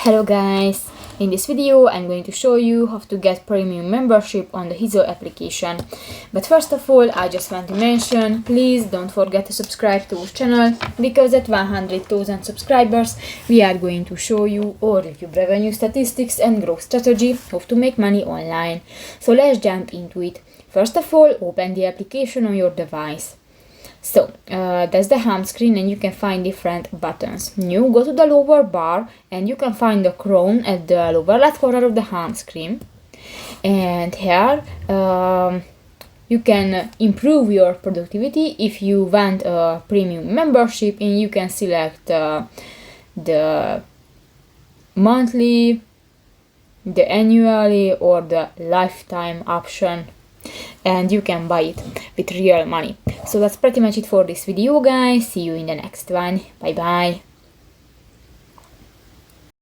Hello guys! In this video I'm going to show you how to get premium membership on the Hizo application. But first of all, I just want to mention, please don't forget to subscribe to our channel, because at 100,000 subscribers we are going to show you our YouTube revenue statistics and growth strategy, how to make money online. So let's jump into it. First of all, open the application on your device. So that's the home screen, and you can find different buttons. You go to the lower bar and you can find the crown at the lower left corner of the home screen, and here you can improve your productivity. If you want a premium membership, and you can select the monthly, the annually, or the lifetime option, and you can buy it with real money. So that's pretty much it for this video, guys. See you in the next one. Bye bye.